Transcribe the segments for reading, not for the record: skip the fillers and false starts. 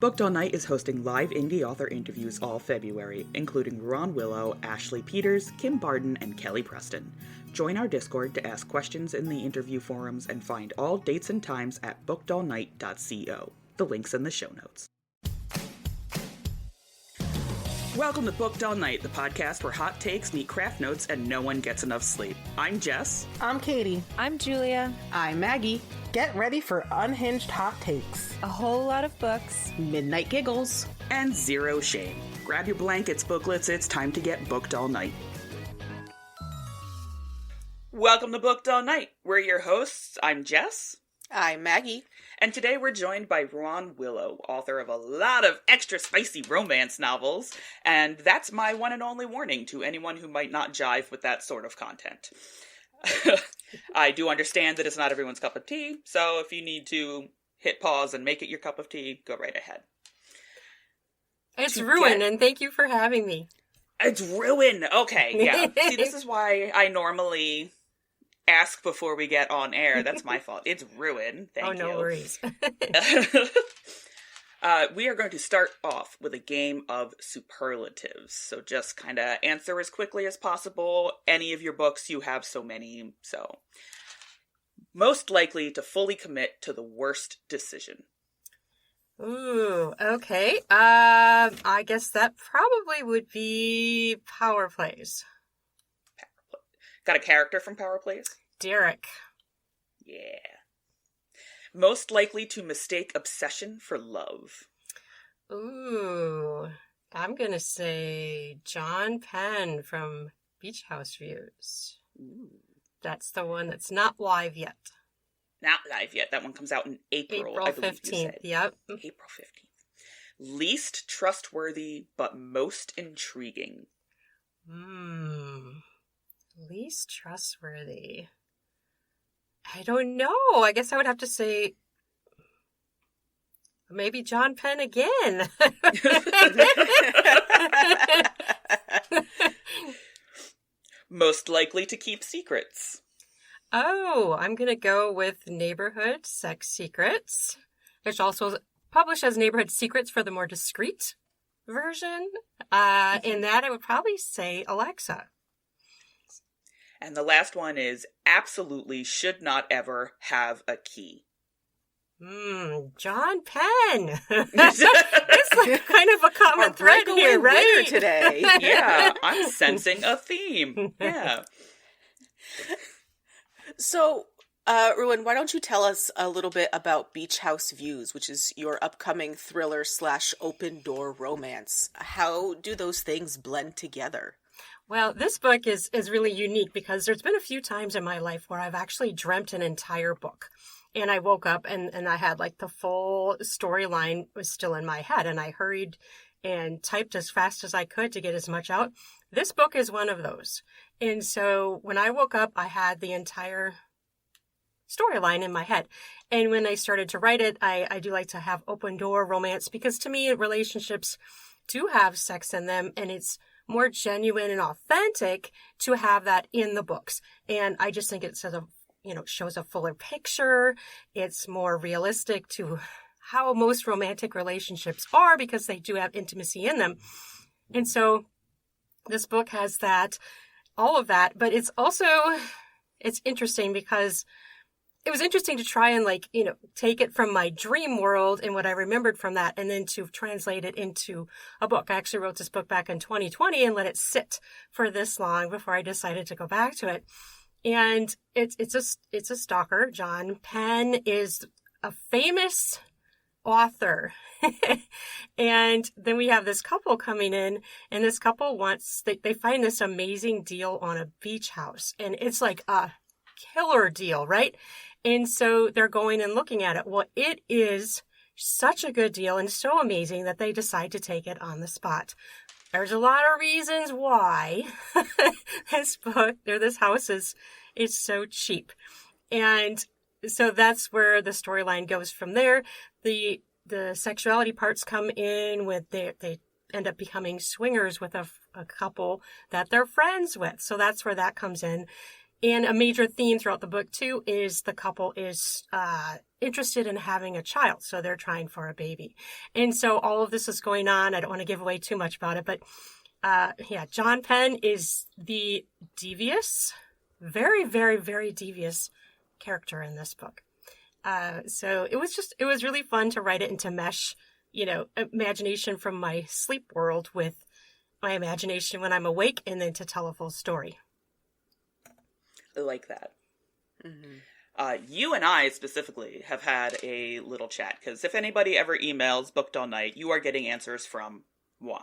Booked All Night is hosting live indie author interviews all February, including Ruan Willow, Ashley Peters, Kim Barden, and Kelly Preston. Join our Discord to ask questions in the interview forums and find all dates and times at bookedallnight.co. The link's in the show notes. Welcome to Booked All Night, the podcast where hot takes meet craft notes and no one gets enough sleep. I'm Jess. I'm Katie. I'm Julia. I'm Maggie. Get ready for unhinged hot takes, A whole lot of books, midnight giggles, and zero shame. Grab your blankets, booklets, it's time to get booked all night. Welcome to Booked All Night. We're your hosts. I'm Jess. I'm Maggie. And today we're joined by Ruan Willow, author of a lot of extra spicy romance novels, and that's my one and only warning to anyone who might not jive with that sort of content. I do understand that it's not everyone's cup of tea, so if you need to hit pause and make it your cup of tea, go right ahead. It's Ruan, and thank you for having me. It's Ruan! Okay, yeah. See, this is why I normally ask before we get on air. That's my fault. It's Ruan. Thank you. Oh, no worries. We are going to start off with a game of superlatives. So just kind of answer as quickly as possible. Any of your books, you have so many. So, most likely to fully commit to the worst decision. Ooh, okay. I guess that probably would be Power Plays. Got a character from Power Plays? Derek. Yeah. Most likely to mistake obsession for love. Ooh, I'm going to say John Penn from Beach House Views. Ooh. That's the one that's not live yet. Not live yet. That one comes out in April I believe 15th, you said. Yep. April 15th. Least trustworthy, but most intriguing. Least trustworthy. I don't know. I guess I would have to say maybe John Penn again. Most likely to keep secrets. Oh, I'm going to go with Neighborhood Sex Secrets, which also is published as Neighborhood Secrets for the more discreet version. In that, I would probably say Alexa. And the last one is absolutely should not ever have a key. John Penn. It's like kind of a common thread here, right? Today. Yeah, I'm sensing a theme. Yeah. So, Ruan, why don't you tell us a little bit about Beach House Views, which is your upcoming thriller / open door romance. How do those things blend together? Well, this book is really unique because there's been a few times in my life where I've actually dreamt an entire book. And I woke up and I had like the full storyline was still in my head. And I hurried and typed as fast as I could to get as much out. This book is one of those. And so when I woke up, I had the entire storyline in my head. And when I started to write it, I do like to have open door romance because to me, relationships do have sex in them and it's more genuine and authentic to have that in the books. And I just think it shows a fuller picture. It's more realistic to how most romantic relationships are because they do have intimacy in them. And so this book has all of that, but it's interesting because it was interesting to try and take it from my dream world and what I remembered from that and then to translate it into a book. I actually wrote this book back in 2020 and let it sit for this long before I decided to go back to it. And it's a stalker. John Penn is a famous author. And then we have this couple coming in and this couple they find this amazing deal on a beach house and it's like a killer deal, right? And so they're going and looking at it. Well, it is such a good deal and so amazing that they decide to take it on the spot. There's a lot of reasons why this house is so cheap. And so that's where the storyline goes from there. The sexuality parts come in with they end up becoming swingers with a couple that they're friends with. So that's where that comes in. And a major theme throughout the book, too, is the couple is interested in having a child, so they're trying for a baby. And so all of this is going on. I don't want to give away too much about it, but John Penn is the devious, very, very, very devious character in this book. So it was really fun to write it and to mesh, imagination from my sleep world with my imagination when I'm awake, and then to tell a full story. I like that. Mm-hmm. You and I specifically have had a little chat, because if anybody ever emails Booked All Night, you are getting answers from moi.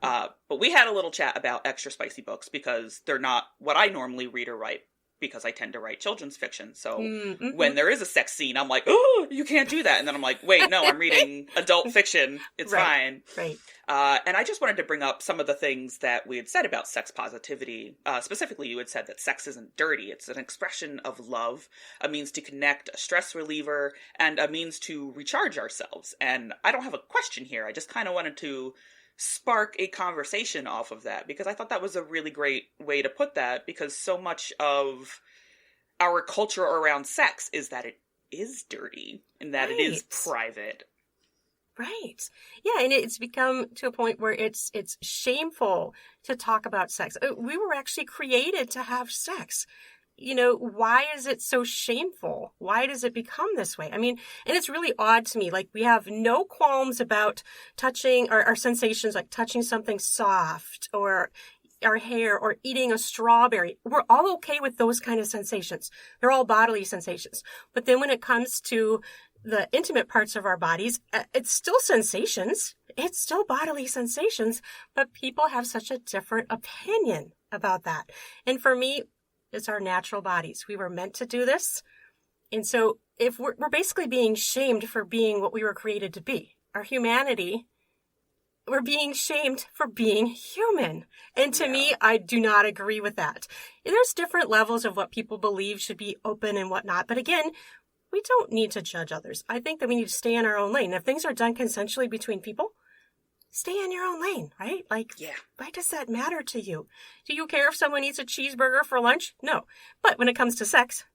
But we had a little chat about extra spicy books, because they're not what I normally read or write, because I tend to write children's fiction. So when there is a sex scene, I'm like, oh, you can't do that. And then I'm like, wait, no, I'm reading adult fiction. It's fine. Right. And I just wanted to bring up some of the things that we had said about sex positivity. Specifically, you had said that sex isn't dirty. It's an expression of love, a means to connect, a stress reliever, and a means to recharge ourselves. And I don't have a question here. I just kind of wanted to spark a conversation off of that, because I thought that was a really great way to put that, because so much of our culture around sex is that it is dirty and that it is private. Right. Yeah, and it's become to a point where it's shameful to talk about sex. We were actually created to have sex. Why is it so shameful? Why does it become this way? I mean, and it's really odd to me. Like, we have no qualms about touching our sensations, like touching something soft or our hair or eating a strawberry. We're all okay with those kind of sensations. They're all bodily sensations. But then when it comes to the intimate parts of our bodies, it's still sensations. It's still bodily sensations, but people have such a different opinion about that. And for me, it's our natural bodies. We were meant to do this. And so if we're basically being shamed for being what we were created to be, our humanity, we're being shamed for being human. And to me, I do not agree with that. And there's different levels of what people believe should be open and whatnot. But again, we don't need to judge others. I think that we need to stay in our own lane. If things are done consensually between people, stay in your own lane, right? Why does that matter to you? Do you care if someone eats a cheeseburger for lunch? No. But when it comes to sex,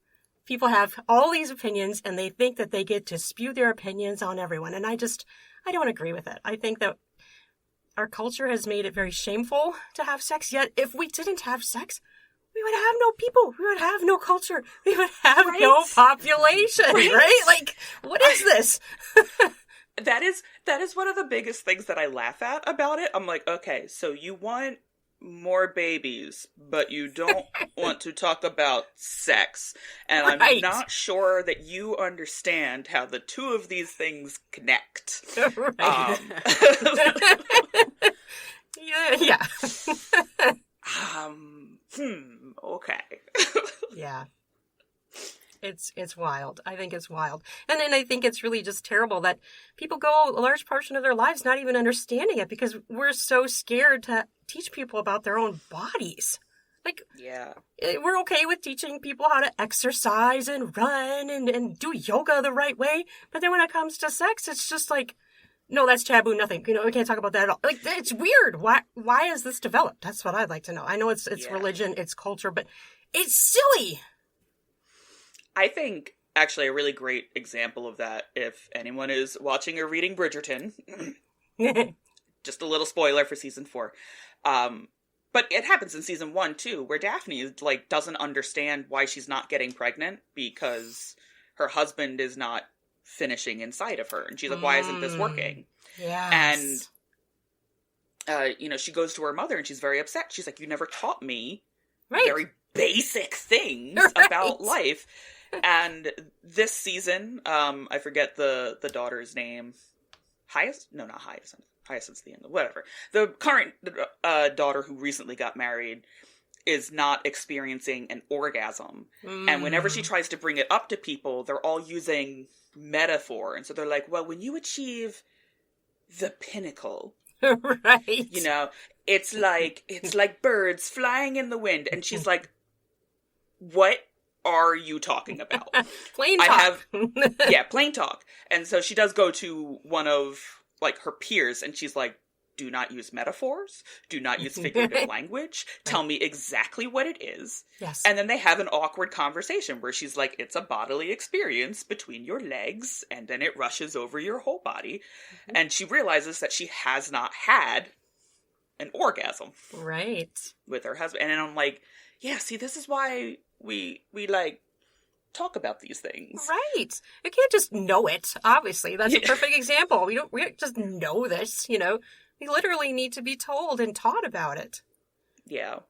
people have all these opinions, and they think that they get to spew their opinions on everyone. And I don't agree with it. I think that our culture has made it very shameful to have sex. Yet if we didn't have sex, we would have no people. We would have no culture. We would have no population, right? Like, what is this? That is one of the biggest things that I laugh at about it. I'm like, okay, so you want more babies, but you don't want to talk about sex. And I'm not sure that you understand how the two of these things connect. Right. Yeah. Okay. Yeah. It's wild. I think it's wild. And then I think it's really just terrible that people go a large portion of their lives not even understanding it, because we're so scared to teach people about their own bodies. Like, we're okay with teaching people how to exercise and run and do yoga the right way. But then when it comes to sex, it's just like, no, that's taboo, nothing. We can't talk about that at all. Like, it's weird. Why is this developed? That's what I'd like to know. I know it's religion, it's culture, but it's silly. I think, actually, a really great example of that, if anyone is watching or reading Bridgerton, just a little spoiler for season 4, but it happens in season 1, too, where Daphne, doesn't understand why she's not getting pregnant, because her husband is not finishing inside of her, and she's like, why isn't this working? Yes. And, she goes to her mother, and she's very upset. She's like, you never taught me very basic things about life. And this season, I forget the daughter's name. Hyacinth? No, not Hyacinth. Hyacinth's the end. Whatever. The current daughter who recently got married is not experiencing an orgasm. And whenever she tries to bring it up to people, they're all using metaphor. And so they're like, well, when you achieve the pinnacle, right? It's like birds flying in the wind. And she's like, what are you talking about? Plain talk. Plain talk. And so she does go to one of her peers, and she's like, do not use metaphors, do not use figurative language, tell me exactly what it is. Yes. And then they have an awkward conversation where she's like, it's a bodily experience between your legs, and then it rushes over your whole body. Mm-hmm. And she realizes that she has not had an orgasm. Right. With her husband. And I'm like, yeah, see, this is why we like, talk about these things. Right. You can't just know it, obviously. That's a perfect example. We don't just know this, you know. We literally need to be told and taught about it. Yeah.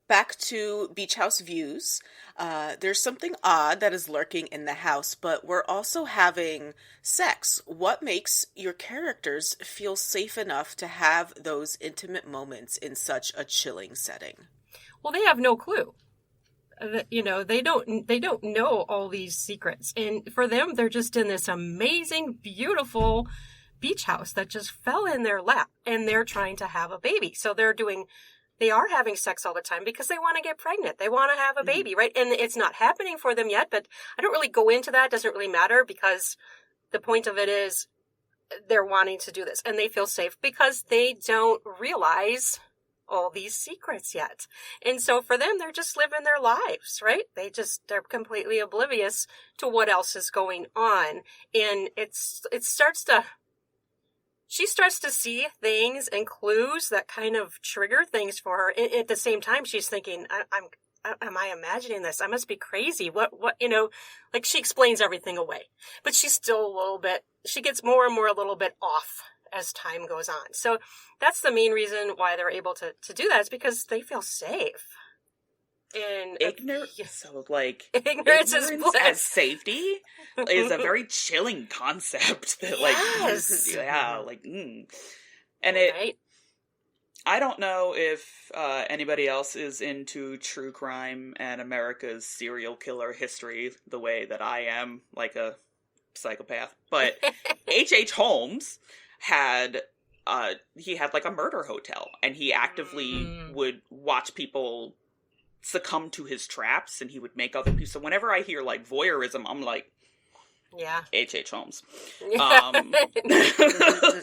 Back to Beach House views. There's something odd that is lurking in the house, but we're also having sex. What makes your characters feel safe enough to have those intimate moments in such a chilling setting? Well, they have no clue. You know, they don't know all these secrets. And for them, they're just in this amazing, beautiful beach house that just fell in their lap, and they're trying to have a baby. So they are having sex all the time because they want to get pregnant. They want to have a baby, right? And it's not happening for them yet, but I don't really go into that. It doesn't really matter, because the point of it is they're wanting to do this, and they feel safe because they don't realize all these secrets yet. And so for them, they're just living their lives, right? They're completely oblivious to what else is going on. And she starts to see things and clues that kind of trigger things for her. And at the same time, she's thinking, am I imagining this? I must be crazy. What, you know, like, she explains everything away, but she's still she gets more and more a little bit off as time goes on. So that's the main reason why they're able to do that, is because they feel safe. And ignorance is bliss. As safety is a very chilling concept that yes. And it, I don't know if anybody else is into true crime and America's serial killer history the way that I am, like a psychopath, but H.H. Holmes had like a murder hotel, and he actively would watch people succumb to his traps, and he would make other people. So whenever I hear like voyeurism, I'm like, yeah, H.H. Holmes.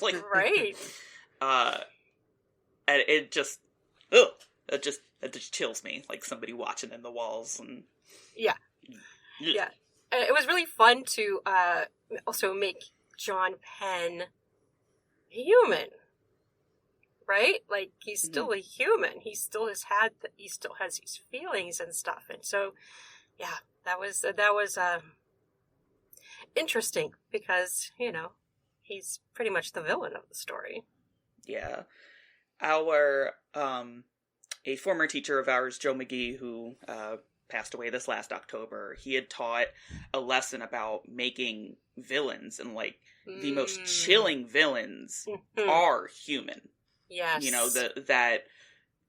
Like, right. And it just chills me, like somebody watching in the walls. And yeah. It was really fun to also make John Penn human, right? Like, he's still a human. He still has these feelings and stuff. And so, yeah, that was interesting, because, you know, he's pretty much the villain of the story. Yeah. A former teacher of ours, Joe McGee, who passed away this last October, he had taught a lesson about making villains, and like the most chilling villains are human. Yes. You know, that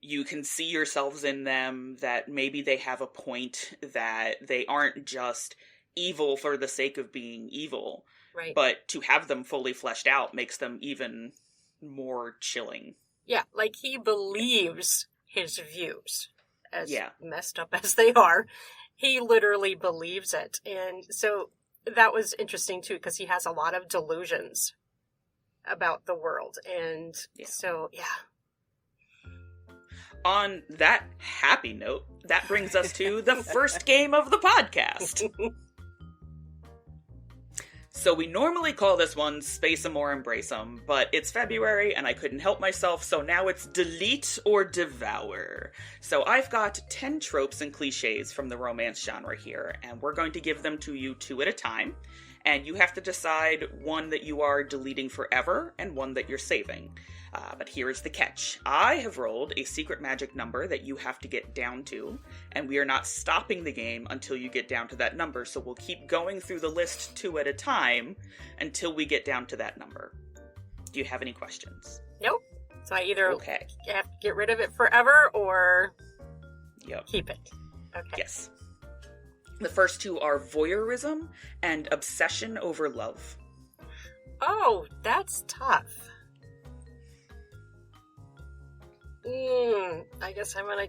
you can see yourselves in them, that maybe they have a point, that they aren't just evil for the sake of being evil. Right. But to have them fully fleshed out makes them even more chilling. Yeah, like, he believes his views, as messed up as they are. He literally believes it. And so that was interesting, too, because he has a lot of delusions about the world. And so, yeah. On that happy note, that brings us to the first game of the podcast. So we normally call this one Space 'em or Embrace 'em, but it's February and I couldn't help myself, so now it's Delete or Devour. So I've got 10 tropes and cliches from the romance genre here, and we're going to give them to you 2 at a time, and you have to decide one that you are deleting forever and one that you're saving. But here's the catch. I have rolled a secret magic number that you have to get down to, and we are not stopping the game until you get down to that number, so we'll keep going through the list 2 at a time until we get down to that number. Do you have any questions? Nope. So I either have Okay. to get rid of it forever or Yep. keep it. Okay. Yes. The first 2 are voyeurism and obsession over love. Oh, that's tough. I guess I'm gonna...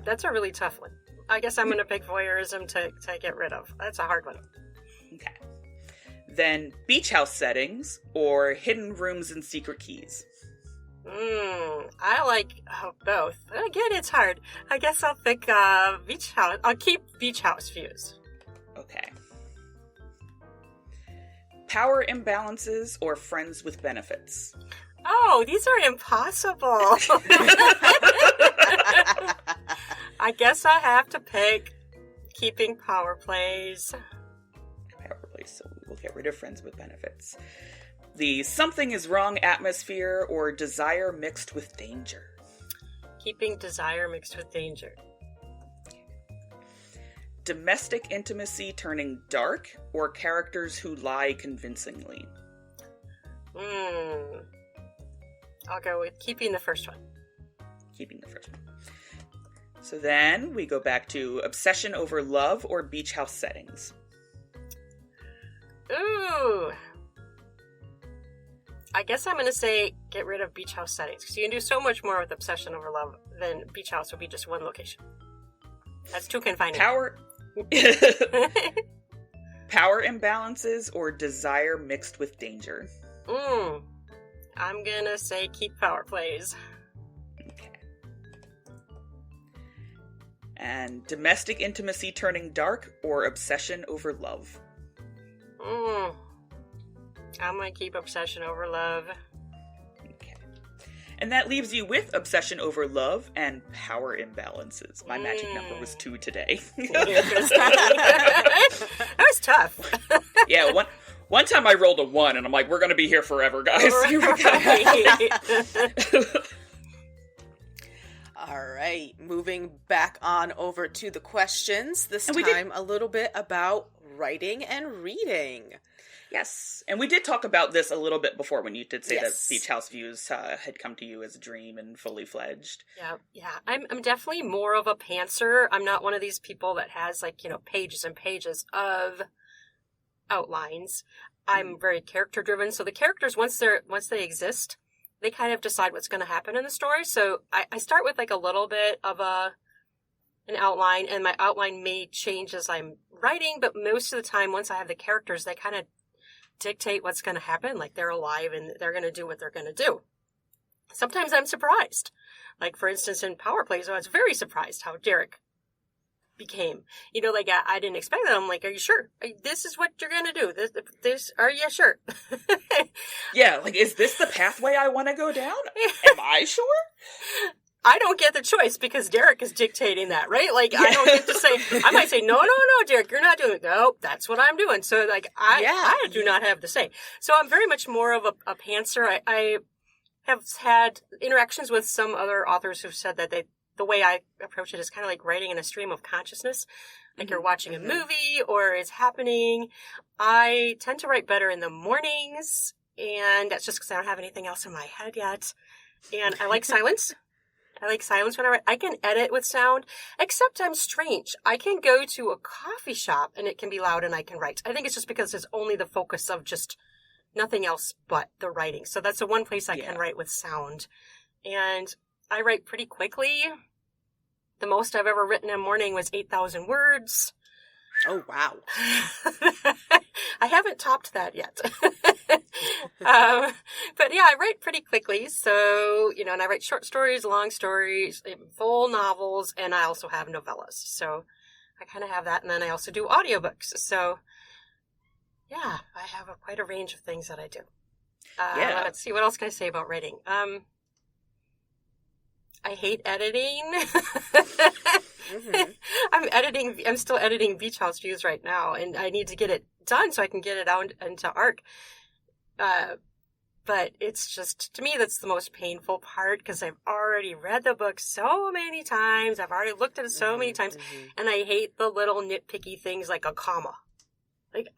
that's a really tough one. I guess I'm gonna pick voyeurism to get rid of. That's a hard one. Okay. Then beach house settings or hidden rooms and secret keys. I like both. Again, it's hard. I guess I'll pick beach house. I'll keep beach house views. Okay. Power imbalances or friends with benefits? Oh, these are impossible. I guess I have to pick keeping power plays. Power plays, so we will get rid of friends with benefits. The something is wrong atmosphere or desire mixed with danger? Keeping desire mixed with danger. Domestic intimacy turning dark or characters who lie convincingly? I'll go with keeping the first one. Keeping the first one. So then we go back to obsession over love or beach house settings. Ooh. I guess I'm going to say get rid of beach house settings, because you can do so much more with obsession over love than beach house would be just one location. That's too confining. Power imbalances or desire mixed with danger? I'm going to say keep power plays. Okay. And domestic intimacy turning dark or obsession over love? I'm going to keep obsession over love. Okay. And that leaves you with obsession over love and power imbalances. My magic number was 2 today. That was tough. Yeah, one time I rolled a 1 and I'm like, we're going to be here forever, guys. Here we go. All right, moving back on over to the questions. This time a little bit about writing and reading. Yes, and we did talk about this a little bit before when you did say that Yes. Beach House Views had come to you as a dream and fully fledged. Yeah. I'm definitely more of a pantser. I'm not one of these people that has pages and pages of outlines. I'm very character driven. So the characters, once they exist, they kind of decide what's going to happen in the story. So I start with a little bit of an outline, and my outline may change as I'm writing, but most of the time, once I have the characters, they kind of dictate what's going to happen. Like, they're alive and they're going to do what they're going to do. Sometimes I'm surprised. Like, for instance, in Power Plays, I was very surprised how Derek became. I didn't expect that. I'm like, are you sure? This is what you're going to do? This, are you sure? Yeah, is this the pathway I want to go down? Am I sure? I don't get the choice because Derek is dictating that, right? I don't get to say, I might say, no, Derek, you're not doing it. No, that's what I'm doing. So, I do not have the say. So I'm very much more of a pantser. I have had interactions with some other authors who've said that the way I approach it is kind of like writing in a stream of consciousness. Like you're watching a movie or it's happening. I tend to write better in the mornings, and that's just because I don't have anything else in my head yet. And I like silence. I like silence when I write. I can edit with sound, except I'm strange. I can go to a coffee shop and it can be loud and I can write. I think it's just because it's only the focus of just nothing else but the writing. So that's the one place I can write with sound. And I write pretty quickly. The most I've ever written in a morning was 8,000 words. Oh, wow. I haven't topped that yet. But yeah, I write pretty quickly. So, and I write short stories, long stories, full novels, and I also have novellas. So I kind of have that. And then I also do audiobooks. So yeah, I have quite a range of things that I do. Let's see. What else can I say about writing? I hate editing. I'm still editing Beach House Views right now, and I need to get it done so I can get it out into ARC. But it's just, to me, that's the most painful part, because I've already read the book so many times. I've already looked at it so many times, and I hate the little nitpicky things like a comma.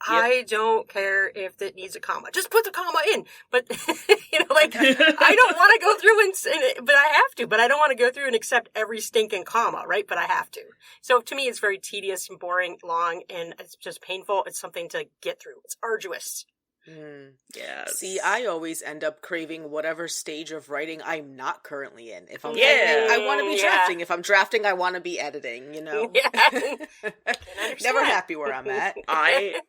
I don't care if it needs a comma. Just put the comma in. But, I don't want to go through but I have to. But I don't want to go through and accept every stinking comma, right? But I have to. So to me, it's very tedious and boring, long, and it's just painful. It's something to get through. It's arduous. Yeah. See, I always end up craving whatever stage of writing I'm not currently in. If I'm editing, I want to be drafting. If I'm drafting, I want to be editing, Yeah. Never happy where I'm at. I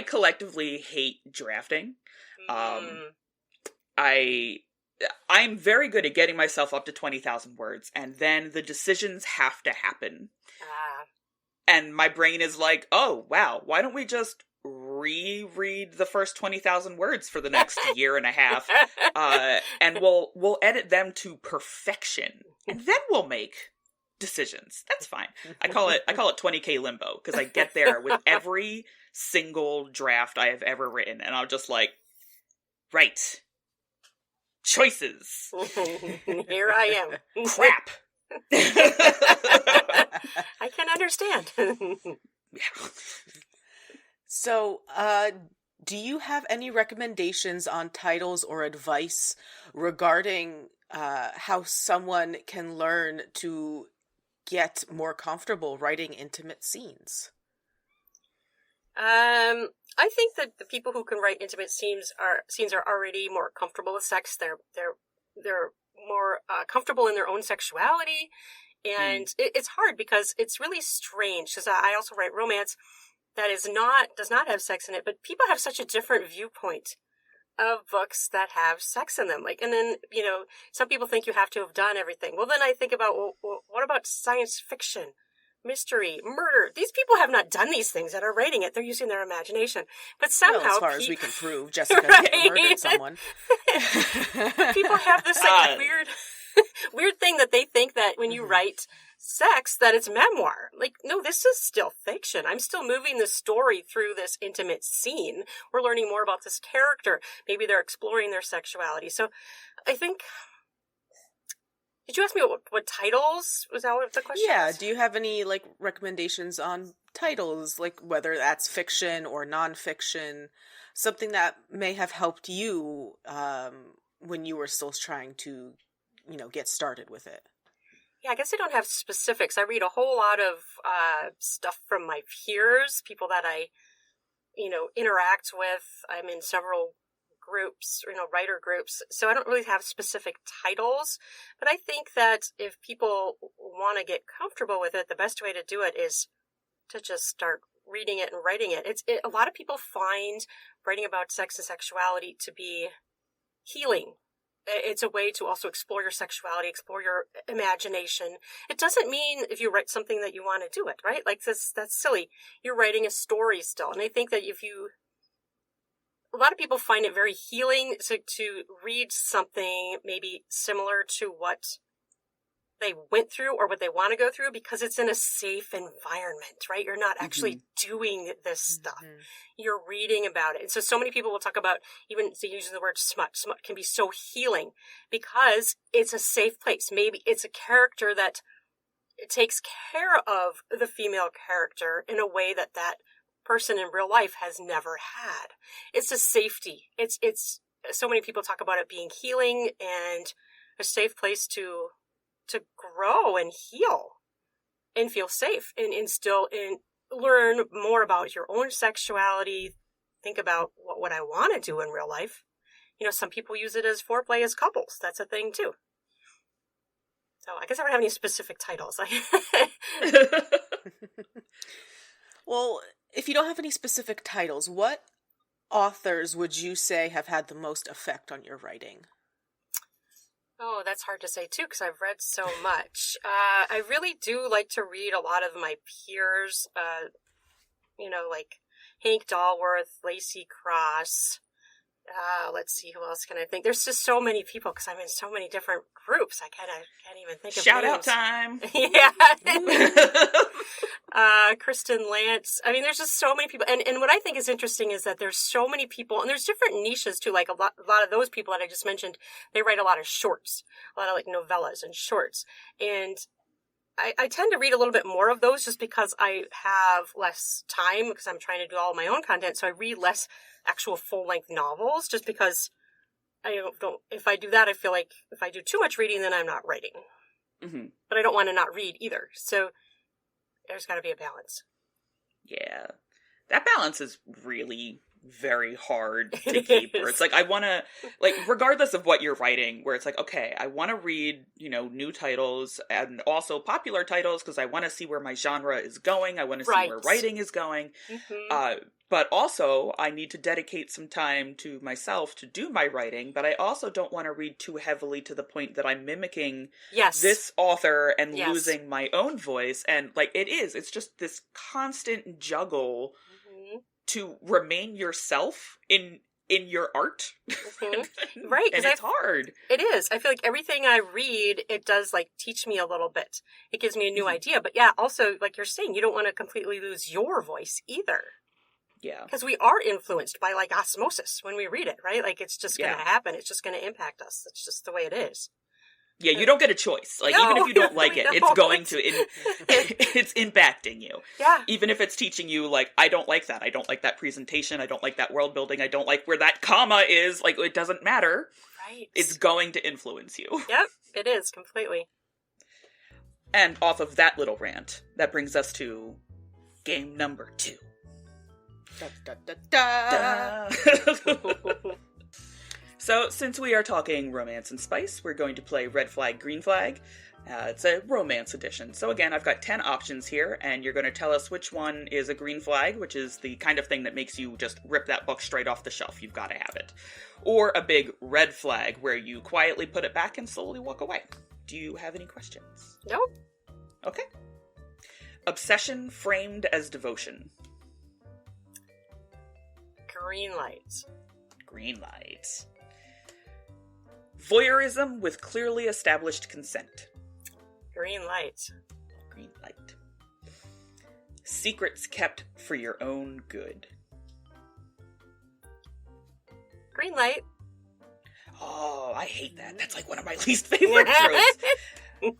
collectively hate drafting. I I'm very good at getting myself up to 20,000 words, and then the decisions have to happen. And my brain is like, oh, wow, why don't we just reread the first 20,000 words for the next year and a half, and we'll edit them to perfection, and then we'll make decisions. That's fine. I call it 20K limbo, because I get there with every single draft I have ever written, and I'm just like, right. Choices. Here I am. Crap. I can understand. Yeah. So, do you have any recommendations on titles or advice regarding how someone can learn to get more comfortable writing intimate scenes? I think that the people who can write intimate scenes are already more comfortable with sex. They're more comfortable in their own sexuality, and it's hard because it's really strange. Because I also write romance that does not have sex in it, but people have such a different viewpoint of books that have sex in them. Like, and then some people think you have to have done everything. Well, then I think about what about science fiction? Mystery, murder. These people have not done these things that are writing it. They're using their imagination. But somehow, as far as we can prove, Jessica murdered someone. People have this weird thing that they think that when you write sex, that it's memoir. Like, no, this is still fiction. I'm still moving the story through this intimate scene. We're learning more about this character. Maybe they're exploring their sexuality. So I think... Did you ask me what titles? Was that what the question was? Do you have any, recommendations on titles, whether that's fiction or nonfiction, something that may have helped you when you were still trying to, get started with it? Yeah, I guess I don't have specifics. I read a whole lot of stuff from my peers, people that I, interact with. I'm in several groups, writer groups. So I don't really have specific titles, but I think that if people want to get comfortable with it, the best way to do it is to just start reading it and writing it. A lot of people find writing about sex and sexuality to be healing. It's a way to also explore your sexuality, explore your imagination. It doesn't mean if you write something that you want to do it, right? Like that's silly. You're writing a story still. And I think that a lot of people find it very healing to read something maybe similar to what they went through or what they want to go through, because it's in a safe environment, right? You're not actually doing this stuff. You're reading about it. And so many people will talk about, even using the word smut. Smut can be so healing because it's a safe place. Maybe it's a character that takes care of the female character in a way that person in real life has never had. It's a safety. It's so many people talk about it being healing and a safe place to grow and heal and feel safe and still learn more about your own sexuality. Think about what would I want to do in real life. Some people use it as foreplay as couples. That's a thing too. So I guess I don't have any specific titles. Well, if you don't have any specific titles, what authors would you say have had the most effect on your writing? Oh, that's hard to say too, because I've read so much. I really do like to read a lot of my peers, like Hank Dalworth, Lacey Cross. Let's see, who else can I think? There's just so many people because I'm in so many different groups. I can't even think of Shout names. out time. Yeah. Kristen Lance. I mean, there's just so many people. And what I think is interesting is that there's so many people, and there's different niches too. Like a lot of those people that I just mentioned, they write a lot of shorts, a lot of novellas and shorts. And I tend to read a little bit more of those just because I have less time because I'm trying to do all my own content. So I read less actual full-length novels just because I don't, if I do that, I feel like if I do too much reading, then I'm not writing. Mm-hmm. But I don't want to not read either. So there's got to be a balance. Yeah. That balance is really, very hard to keep. Where it's like, I want to, like, regardless of what you're writing, where it's like, okay, I want to read, new titles and also popular titles because I want to see where my genre is going. I want to see where writing is going. But also, I need to dedicate some time to myself to do my writing, but I also don't want to read too heavily to the point that I'm mimicking this author and losing my own voice. And, like, it's just this constant juggle to remain yourself in your art. Right. And it's hard. It is. I feel like everything I read, it does, like, teach me a little bit. It gives me a new idea. But yeah, also, like you're saying, you don't want to completely lose your voice either. Yeah. Because we are influenced by, like, osmosis when we read it, right? Like, it's just going to happen. It's just going to impact us. It's just the way it is. Yeah, you don't get a choice. Like, even if you don't like it, it's going to, it's impacting you. Yeah. Even if it's teaching you, like, I don't like that. I don't like that presentation. I don't like that world building. I don't like where that comma is. Like, it doesn't matter. Right. It's going to influence you. Yep, it is, completely. And off of that little rant, that brings us to game number 2. Da, da, da, da. So, since we are talking romance and spice, we're going to play Red Flag, Green Flag. It's a romance edition. So again, I've got 10 options here, and you're going to tell us which one is a green flag, which is the kind of thing that makes you just rip that book straight off the shelf. You've got to have it. Or a big red flag, where you quietly put it back and slowly walk away. Do you have any questions? Nope. Okay. Obsession framed as devotion. Green light. Green light. Voyeurism with clearly established consent. Green light. Green light. Secrets kept for your own good. Green light. Oh, I hate that. That's like one of my least favorite tropes.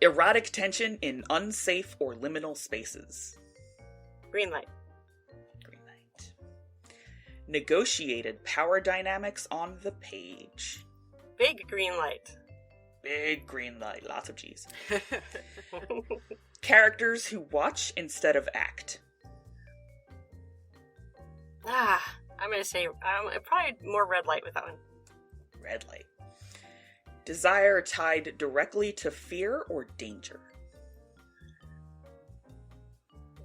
Erotic tension in unsafe or liminal spaces. Green light. Green light. Negotiated power dynamics on the page. Big green light. Big green light. Lots of G's. Characters who watch instead of act. I'm going to say probably more red light with that one. Red light. Desire tied directly to fear or danger.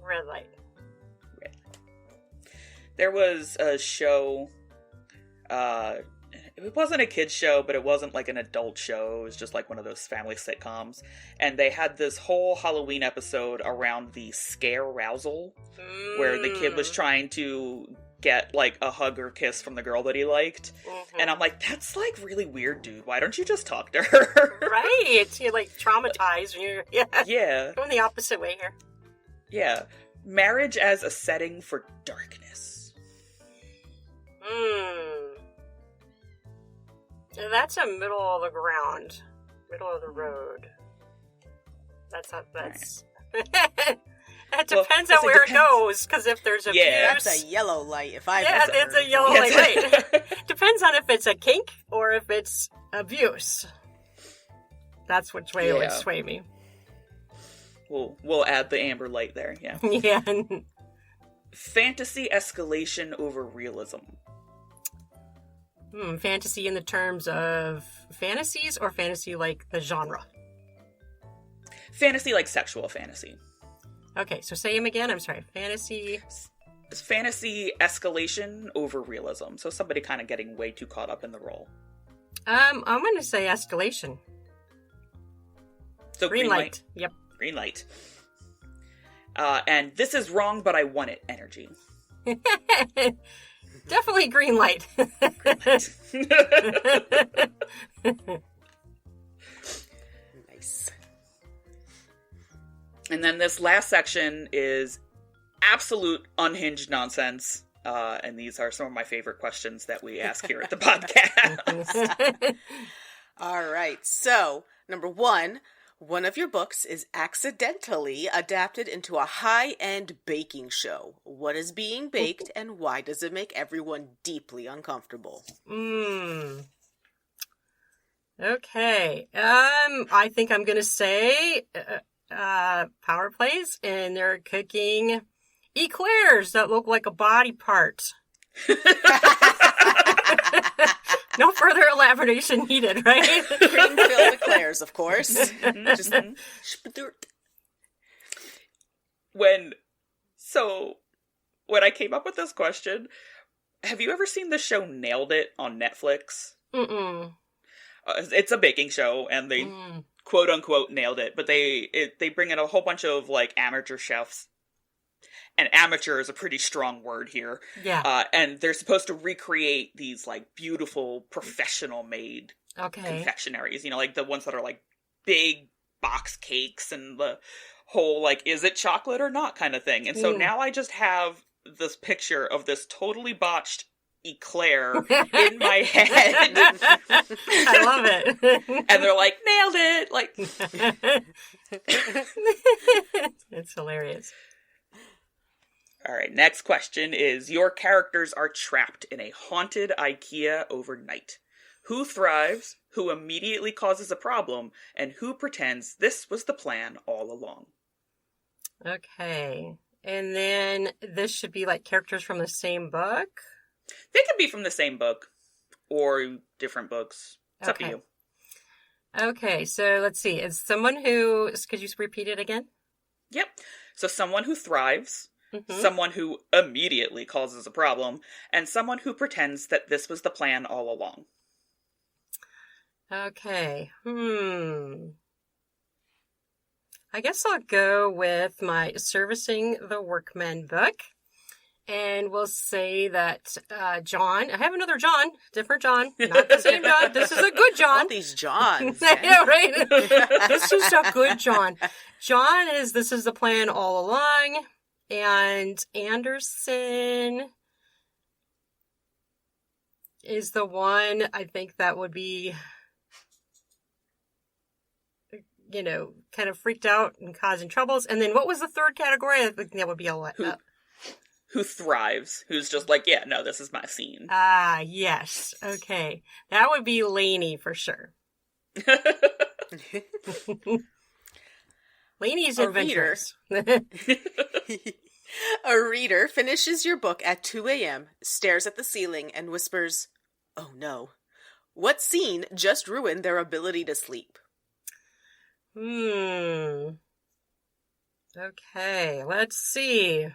Red light. Red light. There was a show, it wasn't a kid's show, but it wasn't like an adult show. It was just like one of those family sitcoms. And they had this whole Halloween episode around the scare rousal, where the kid was trying to get like a hug or kiss from the girl that he liked. And I'm like, that's like really weird, dude. Why don't you just talk to her? Right. You're like traumatized when you're Yeah. Going the opposite way here. Yeah. Marriage as a setting for darkness. That's a middle of the ground. Middle of the road. That's not It depends on where it goes, because if there's abuse... Yeah, that's a yellow light, if I've ever it's a yellow light, right. Depends on if it's a kink or if it's abuse. That's which way it would sway me. We'll add the amber light there, yeah. Yeah. Fantasy escalation over realism. Fantasy in the terms of fantasies, or fantasy like the genre? Fantasy like sexual fantasy. Okay, so say him again. I'm sorry. Fantasy escalation over realism. So somebody kind of getting way too caught up in the role. I'm going to say escalation. So green light. Yep. Green light. And this is wrong, but I want it energy. Definitely green light. Nice. And then this last section is absolute unhinged nonsense. And these are some of my favorite questions that we ask here at the podcast. All right. So, number 1, one of your books is accidentally adapted into a high-end baking show. What is being baked, and why does it make everyone deeply uncomfortable? Okay. I think I'm going to say power plays, and they're cooking Eclairs that look like a body part. No further elaboration needed, right? Cream-filled eclairs, of course. Just when I came up with this question, have you ever seen the show Nailed It on Netflix? Mm-mm. It's a baking show, and they quote unquote nailed it. But they bring in a whole bunch of like amateur chefs, and amateur is a pretty strong word here. Yeah. And they're supposed to recreate these like beautiful professional made confectionaries. You know, like the ones that are like big box cakes and the whole like, is it chocolate or not kind of thing. And so now I just have this picture of this totally botched Eclair in my head. I love it. And they're like, nailed it! Like, it's hilarious. All right, next question is, your characters are trapped in a haunted IKEA overnight. Who thrives, who immediately causes a problem, and who pretends this was the plan all along? Okay. And then this should be like characters from the same book? They could be from the same book or different books. It's up to you. Okay, so let's see. It's someone who... Could you repeat it again? Yep. So someone who thrives, someone who immediately causes a problem, and someone who pretends that this was the plan all along. Okay. I guess I'll go with my Servicing the Workmen book. And we'll say that John... I have another John. Different John. Not the same John. This is a good John. All these Johns. I know, right? This is a good John. John is, this is the plan all along. And Anderson is the one, I think, that would be... you know, kind of freaked out and causing troubles. And then what was the third category? I think that would be a lot. Who thrives? Who's just like, yeah, no, this is my scene. Ah, yes. Okay. That would be Leigh for sure. Leighy's adventures. A reader finishes your book at 2 a.m., stares at the ceiling, and whispers, "Oh no. What scene just ruined their ability to sleep?" Okay, let's see.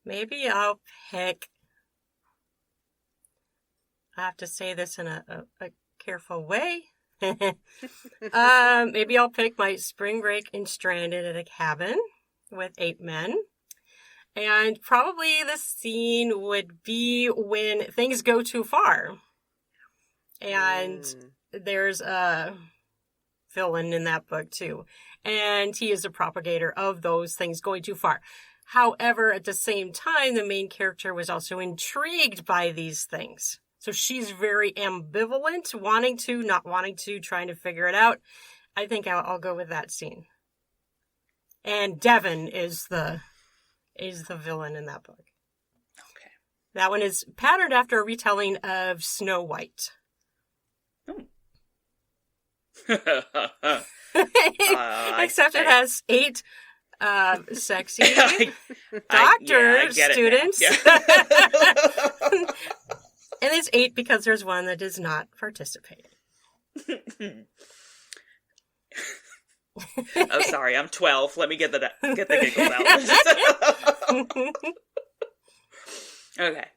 Maybe I'll pick... I have to say this in a careful way. Maybe I'll pick my spring break in Stranded at a cabin with 8 men. And probably the scene would be when things go too far. And there's a villain in that book too. And he is a propagator of those things going too far. However, at the same time, the main character was also intrigued by these things. So she's very ambivalent, wanting to, not wanting to, trying to figure it out. I think I'll go with that scene. And Devon is the villain in that book. Okay. That one is patterned after a retelling of Snow White. Except it has 8 sexy doctor students. And it's 8 because there's one that does not participate. Oh, sorry, I'm 12. Let me get the giggles out. Okay.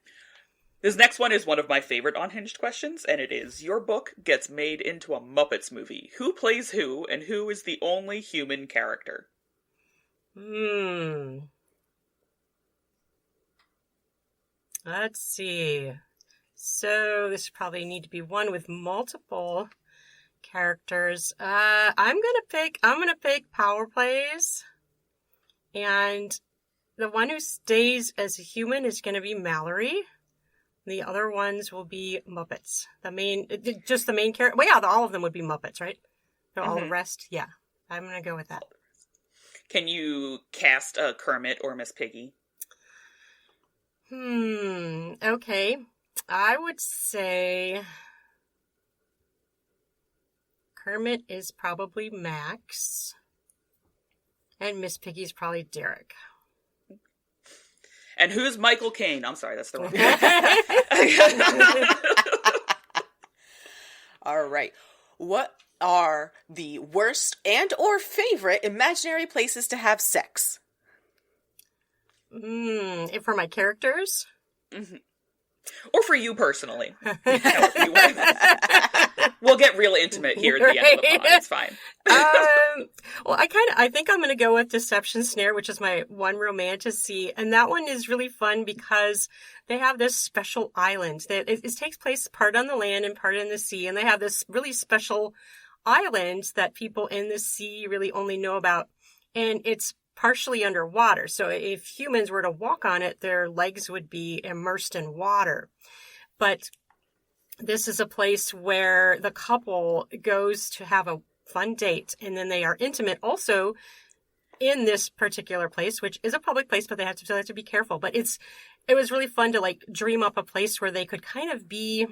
This next one is one of my favorite Unhinged questions, and it is, your book gets made into a Muppets movie. Who plays who, and who is the only human character? Let's see. So this probably need to be one with multiple characters. I'm gonna pick Power Plays, and the one who stays as a human is gonna be Mallory. The other ones will be Muppets. The main character. Well, yeah, all of them would be Muppets, right? So all the rest, yeah. I'm gonna go with that. Can you cast a Kermit or Miss Piggy? Okay. I would say Kermit is probably Max, and Miss Piggy's probably Derek. And who's Michael Caine? I'm sorry, that's the wrong one. All right. What are the worst and or favorite imaginary places to have sex? For my characters? Mm-hmm. Or for you personally. We'll get real intimate here at the end of the pod. It's fine. Well, I think I'm going to go with Deception Snare, which is my one romantasy. And that one is really fun because they have this special island that it takes place part on the land and part in the sea. And they have this really special island that people in the sea really only know about. And it's partially underwater. So if humans were to walk on it, their legs would be immersed in water. But this is a place where the couple goes to have a fun date, and then they are intimate also in this particular place, which is a public place, but they have to be careful. But it was really fun to like dream up a place where they could kind of be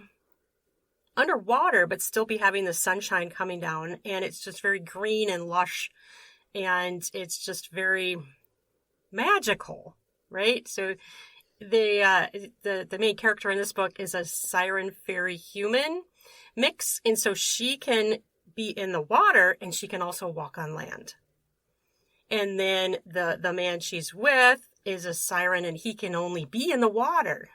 underwater, but still be having the sunshine coming down. And it's just very green and lush. And it's just very magical, right? So the main character in this book is a siren fairy human mix, and so she can be in the water and she can also walk on land. And then the man she's with is a siren and he can only be in the water.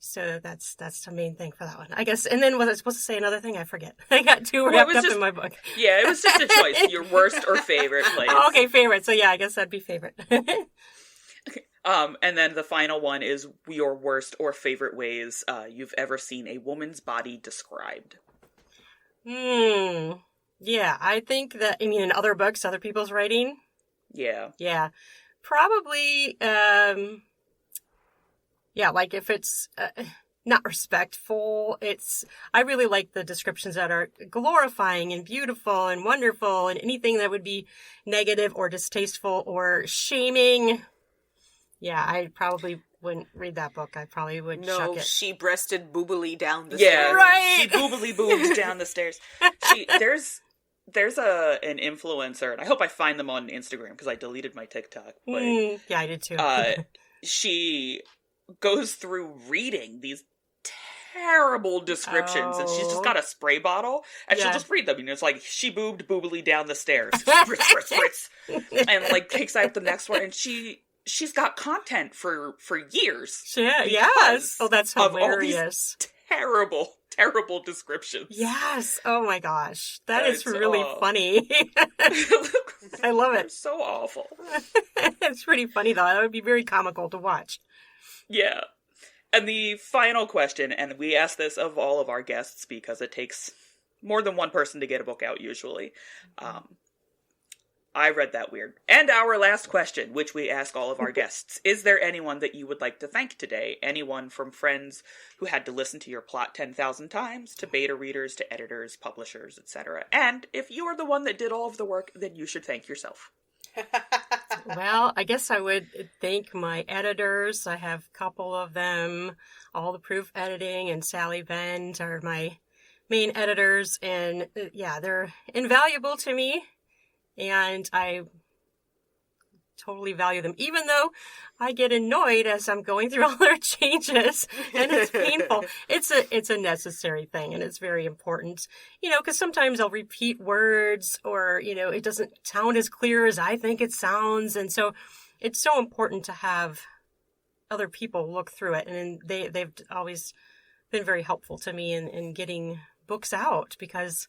So that's the main thing for that one, I guess. And then was I supposed to say another thing? I forget. I got too wrapped up in my book. Yeah, it was just a choice. Your worst or favorite place. Oh, okay, favorite. So yeah, I guess that'd be favorite. Okay. And then the final one is your worst or favorite ways you've ever seen a woman's body described. Yeah, I think that, in other books, other people's writing? Yeah. Yeah. Probably, yeah, like if it's not respectful, I really like the descriptions that are glorifying and beautiful and wonderful, and anything that would be negative or distasteful or shaming. Yeah, I probably wouldn't read that book. I probably would chuck it. No, she breasted boobily down the stairs. Yeah, right. She boobily boobed down the stairs. There's an influencer, and I hope I find them on Instagram because I deleted my TikTok. But yeah, I did too. she goes through reading these terrible descriptions, and she's just got a spray bottle, and she'll just read them. It's like, she boobed boobily down the stairs, spritz, spritz, spritz, and like takes out the next one, and she's got content for years. Yeah, yes. Oh, that's hilarious. Terrible descriptions. Yes. Oh my gosh. That is really funny. I love it. It's so awful. It's pretty funny though. That would be very comical to watch. Yeah. And the final question, and we ask this of all of our guests because it takes more than one person to get a book out usually. I read that weird. And our last question, which we ask all of our guests. Is there anyone that you would like to thank today? Anyone from friends who had to listen to your plot 10,000 times, to beta readers, to editors, publishers, etc. And if you are the one that did all of the work, then you should thank yourself. Well, I guess I would thank my editors. I have a couple of them. All the Proof Editing and Sally Bend are my main editors. And yeah, they're invaluable to me. And I totally value them, even though I get annoyed as I'm going through all their changes, and it's painful. It's a necessary thing, and it's very important, because sometimes I'll repeat words, or, it doesn't sound as clear as I think it sounds. And so it's so important to have other people look through it. And they've always been very helpful to me in getting books out, because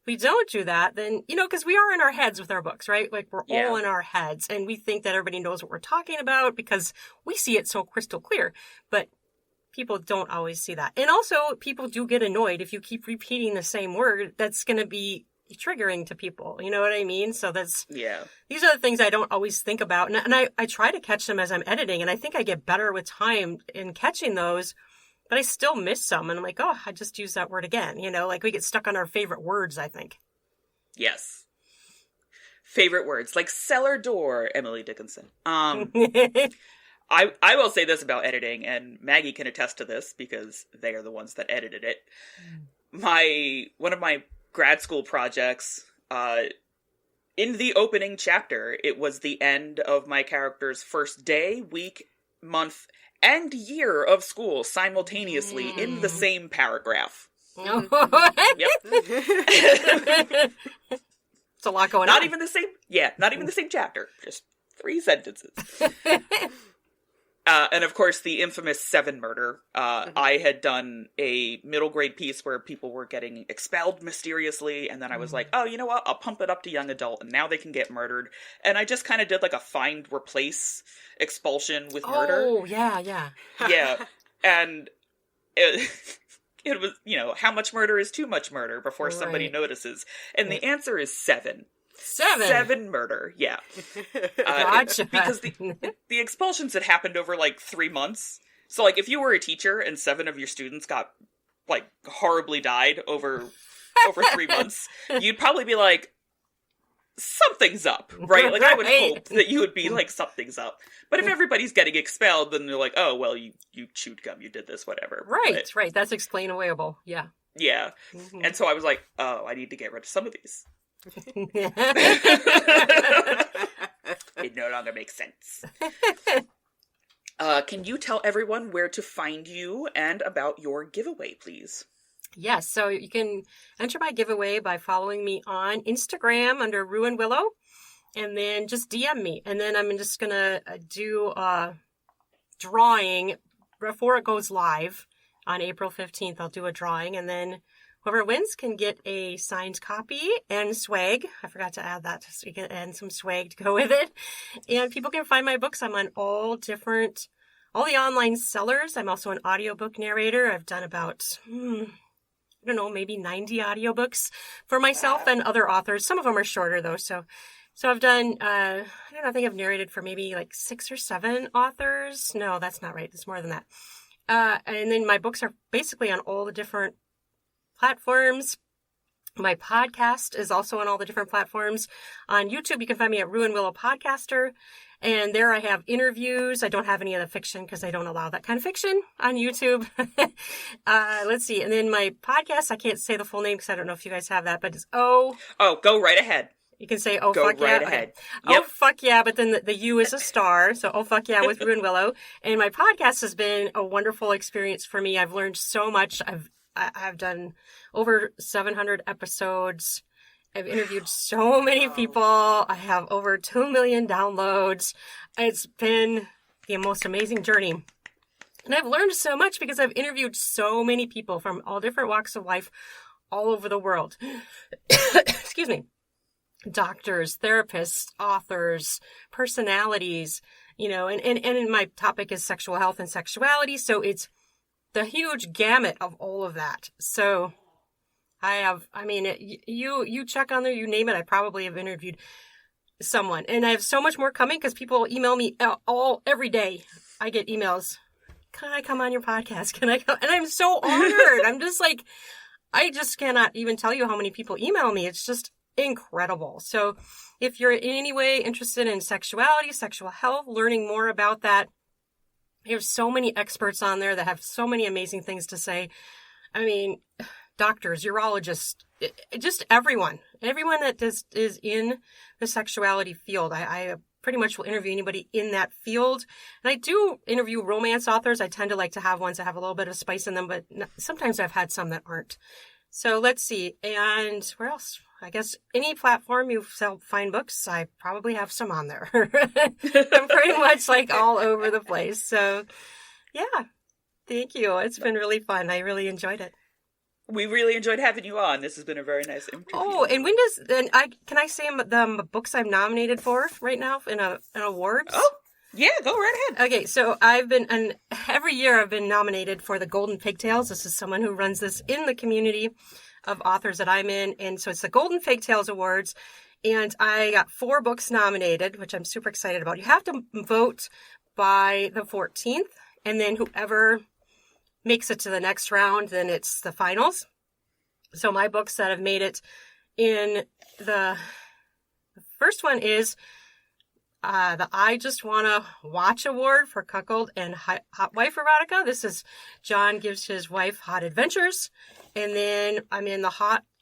we don't do that, then, because we are in our heads with our books, right? Like, we're all in our heads, and we think that everybody knows what we're talking about because we see it so crystal clear. But people don't always see that. And also, people do get annoyed if you keep repeating the same word. That's going to be triggering to people. You know what I mean? So these are the things I don't always think about. And I try to catch them as I'm editing, and I think I get better with time in catching those. But I still miss some, and I'm like, oh, I just used that word again. Like we get stuck on our favorite words, I think. Yes. Favorite words, like cellar door, Emily Dickinson. I will say this about editing, and Maggie can attest to this because they are the ones that edited it. One of my grad school projects, in the opening chapter, it was the end of my character's first day, week, month, and year of school simultaneously in the same paragraph. Yep. It's a lot going on. Not even the same chapter. Just 3 sentences. And of course, the infamous 7 murder. I had done a middle grade piece where people were getting expelled mysteriously, and then I was like, oh, you know what? I'll pump it up to young adult, and now they can get murdered. And I just kind of did like a find, replace expulsion with murder. Oh, yeah. Yeah. And it was, how much murder is too much murder before somebody notices? And the answer is 7. 7 murder, yeah. Gotcha. Because the expulsions had happened over, 3 months. So, if you were a teacher and 7 of your students got, horribly died over 3 months, you'd probably be like, something's up, right? I would hope that you would be like, something's up. But if everybody's getting expelled, then they're like, oh, well, you chewed gum, you did this, whatever. Right. That's explainable, yeah. Yeah. Mm-hmm. And so I was like, oh, I need to get rid of some of these. It no longer makes sense. Can you tell everyone where to find you and about your giveaway, please? Yes, so you can enter my giveaway by following me on Instagram under Ruan Willow, and then just DM me. And then I'm just going to do a drawing before it goes live on April 15th. I'll do a drawing, and then whoever wins can get a signed copy and swag. I forgot to add that, so you can add some swag to go with it. And people can find my books. I'm on all the online sellers. I'm also an audiobook narrator. I've done about, I don't know, maybe 90 audiobooks for myself and other authors. Some of them are shorter though. So I've done, I think I've narrated for maybe 6 or 7 authors. No, that's not right. It's more than that. And then my books are basically on all the different platforms. My podcast is also on all the different platforms. On YouTube, you can find me at Ruan Willow Podcaster. And there I have interviews. I don't have any of the fiction because I don't allow that kind of fiction on YouTube. Let's see. And then my podcast, I can't say the full name because I don't know if you guys have that, but it's Oh, go right ahead. You can say, oh, go fuck right yeah. ahead. Yep. Oh, fuck yeah. But then the U is a star. So, oh, fuck yeah with Ruan Willow. And my podcast has been a wonderful experience for me. I've learned so much. I've done over 700 episodes. I've interviewed so many people. I have over 2 million downloads. It's been the most amazing journey. And I've learned so much because I've interviewed so many people from all different walks of life all over the world. Excuse me. Doctors, therapists, authors, personalities, and my topic is sexual health and sexuality. So it's the huge gamut of all of that. So you check on there, you name it. I probably have interviewed someone, and I have so much more coming because people email me every day. I get emails. Can I come on your podcast? Can I come? And I'm so honored. I'm just like, I just cannot even tell you how many people email me. It's just incredible. So if you're in any way interested in sexuality, sexual health, learning more about that, there's so many experts on there that have so many amazing things to say. I mean, doctors, urologists, just everyone that is in the sexuality field. I pretty much will interview anybody in that field. And I do interview romance authors. I tend to like to have ones that have a little bit of spice in them, but sometimes I've had some that aren't. So let's see. And where else? I guess any platform you sell fine books, I probably have some on there. I'm pretty much all over the place. So yeah, thank you. It's been really fun. I really enjoyed it. We really enjoyed having you on. This has been a very nice interview. Oh, and can I say the books I'm nominated for right now in awards? Oh, yeah, go right ahead. Okay, so every year I've been nominated for the Golden Pigtails. This is someone who runs this in the community of authors that I'm in. And so it's the Golden Pigtails Awards. And I got 4 books nominated, which I'm super excited about. You have to vote by the 14th. And then whoever makes it to the next round, then it's the finals. So my books that have made it in the first one is the I Just Wanna Watch Award for Cuckold and Hot Wife Erotica. This is John gives his wife hot adventures. And then I'm in the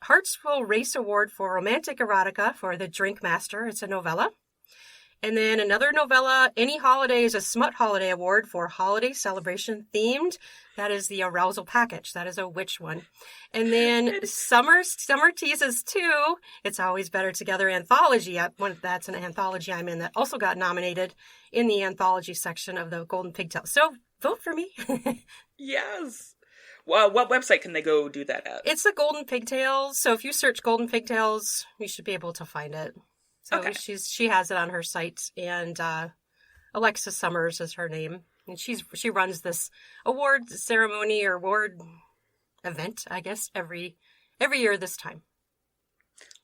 Hearts Will Race Award for Romantic Erotica for The Drink Master. It's a novella. And then another novella, Any Holiday is a Smut Holiday Award for Holiday Celebration Themed. That is the Arousal Package. That is a witch one. And then Summer Teases 2, It's Always Better Together Anthology. That's an anthology I'm in that also got nominated in the anthology section of the Golden Pigtail. So vote for me. Yes. Well, what website can they go do that at? It's the Golden Pigtails. So if you search Golden Pigtails, you should be able to find it. So Okay. she has it on her site, and Alexis Summers is her name, and she runs this award ceremony or award event, I guess, every year this time.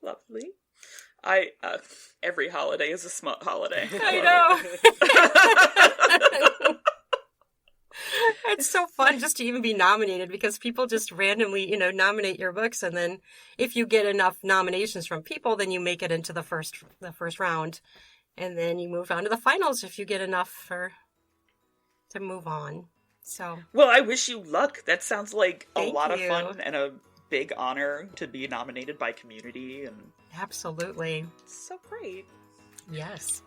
Lovely. Every holiday is a smut holiday. I know. It's so fun just to even be nominated, because people just randomly, nominate your books, and then if you get enough nominations from people, then you make it into the first round, and then you move on to the finals if you get enough to move on. So, well, I wish you luck. That sounds like a Thank lot you. of fun and a big honor to be nominated by community, and absolutely. so great. Yes.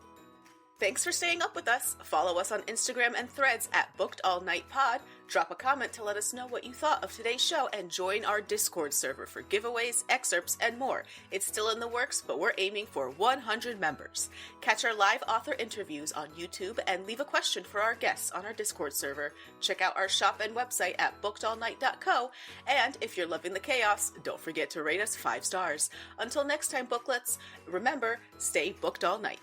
Thanks for staying up with us. Follow us on Instagram and Threads at BookedAllNightPod. Drop a comment to let us know what you thought of today's show, and join our Discord server for giveaways, excerpts, and more. It's still in the works, but we're aiming for 100 members. Catch our live author interviews on YouTube and leave a question for our guests on our Discord server. Check out our shop and website at bookedallnight.co. And if you're loving the chaos, don't forget to rate us 5 stars. Until next time, booklets, remember, stay booked all night.